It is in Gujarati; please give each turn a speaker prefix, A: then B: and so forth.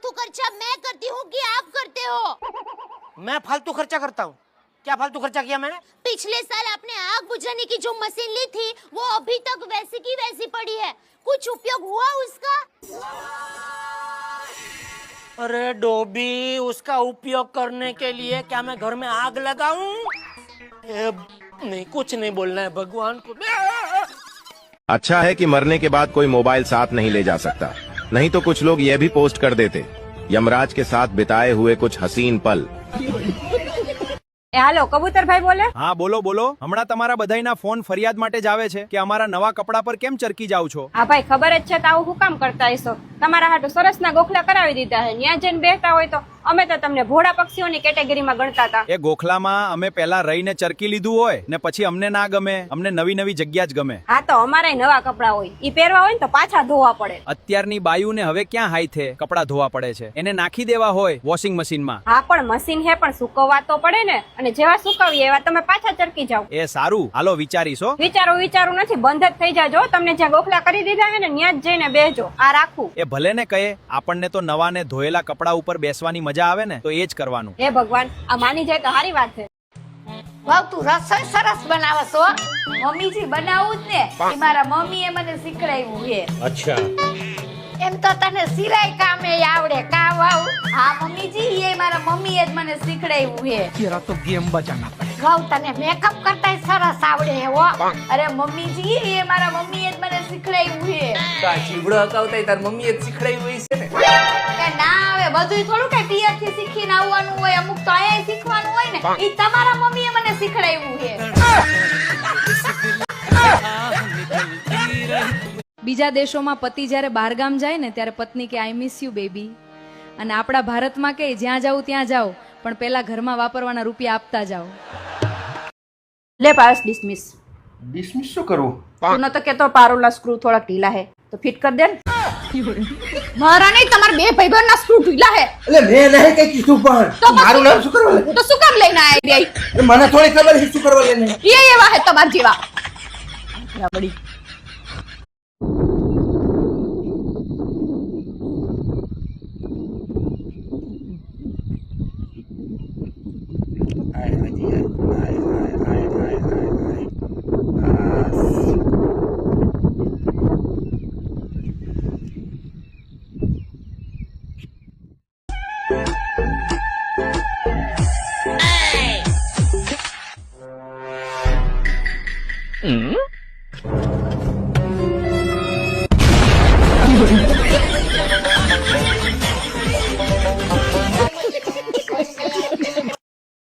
A: फालतू खर्चा मैं करती हूँ कि आप करते हो?
B: मैं फालतू खर्चा करता हूँ? क्या फालतू खर्चा किया मैंने?
A: पिछले साल आपने आग बुझाने की जो मशीन ली थी वो अभी तक वैसी की वैसी पड़ी है, कुछ उपयोग हुआ उसका?
B: अरे डोबी, उसका उपयोग करने के लिए क्या मैं घर में आग लगाऊं? नहीं, कुछ नहीं बोलना है भगवान को।
C: अच्छा है कि मरने के बाद कोई मोबाइल साथ नहीं ले जा सकता, नहीं तो कुछ लोग ये भी पोस्ट कर देते, यमराज के साथ बिताए हुए कुछ हसीन पल।
D: હાલો કબૂતરભાઈ બોલે?
E: હા બોલો બોલો. હમણાં તમારા બધાયના ફોન ફરિયાદ માટે જ આવે છે કે અમારા નવા કપડા પર કેમ ચરકી જાવ છો?
D: હા ભાઈ ખબર જ છે તો આવું શું કામ કરતા હશો? તમારા હાટુ સરસના ગોખલા કરાવી દીધા છે, ત્યાં જઈને બેસતા હોય તો અમે તો તમને ભોળા પક્ષીઓની કેટેગરીમાં ગણતા હતા.
E: એ ગોખલામાં અમે પહેલા રહીને ચરકી લીધું હોય ને પછી અમને ના ગમે, અમને નવી નવી જગ્યા જ ગમે.
D: હા તો અમારે નવા કપડા હોય, ઈ પહેરવા હોય ને તો પાછા ધોવા પડે.
E: અત્યારની બાયુને હવે ક્યાં હાઈથે કપડા ધોવા પડે છે, એને નાખી દેવા હોય વોશિંગ મશીનમાં.
D: હા પણ મશીન હે પણ સુકવવા તો પડે ને, અને જેવા સુકવીએ એવા તમે પાછા ચરકી જાવ.
E: એ સારું, હાલો વિચારીશો.
D: વિચારું નથી, બંધ જ થઈ જાજો. તમને જ્યાં ગોખલા કરી દીધા છે ને ત્યાં જ જઈને બેસજો. આ રાખું.
E: એ ભલે ને કહે, આપણને તો નવા ને ધોયેલા કપડા ઉપર બેસવાની મજા આવે ને, તો એ જ કરવાનું.
D: હે ભગવાન, આ માની જાય તો સારી વાત છે.
F: વાવ, તું રસોઈ સરસ બનાવસ હો. મમ્મીજી બનાવું જ ને, એ મારા મમ્મીએ મને શીખડાવ્યું છે.
B: અચ્છા,
F: એમ તો તને સિલાઈ કામે આવડે કા વાવ? હા મમ્મીજી, એ મારા મમ્મીએ જ મને શીખડાવ્યું છે.
G: तेरा तो गेम बचाना पड़ेगा।
F: વાવ, તને મેકઅપ કરતાય સરસ આવડે હો. અરે મમ્મીજી, એ મારા મમ્મીએ જ મને શીખડાવ્યું છે.
H: કા ચીવડો હકાવતા તાર મમ્મીએ જ શીખડાવ્યું હોય છે ને?
F: કે ના આવે, બધુંય થોડું કે ટીયર થી શીખીને આવવાનું હોય, અમુક તો અહીંયા શીખવાનું હોય ને, ઈ તમારા મમ્મીએ મને શીખડાવ્યું છે.
I: બીજા દેશોમાં પતિ જ્યારે બહારગામ જાય ને ત્યારે પત્ની કે આઈ મિસ યુ બેબી, અને આપણા ભારતમાં કે જ્યાં જાવ ત્યાં જાઓ પણ પેલા ઘરમાં વાપરવાના રૂપિયા આપતા જાઓ.
D: લે પાસ ડિસમિસ.
G: डिसमिस શું કરું?
D: તું નતો કેતો પારોલા સ્ક્રૂ થોડા ઢીલા હે તો ફિટ કર દે ને.
F: મારા નહીં, તમારા બે ભાઈબંધના સ્ક્રૂ ઢીલા હે.
G: એટલે મેં નહીં કઈ કીધું, પણ મારું નામ શું કરવા લે?
F: તો શું કામ લઈને આવી રહી?
G: મને થોડી ખબર છે શું કરવા લે.
F: એ એવા હે તમારા જેવા.
D: રબડી.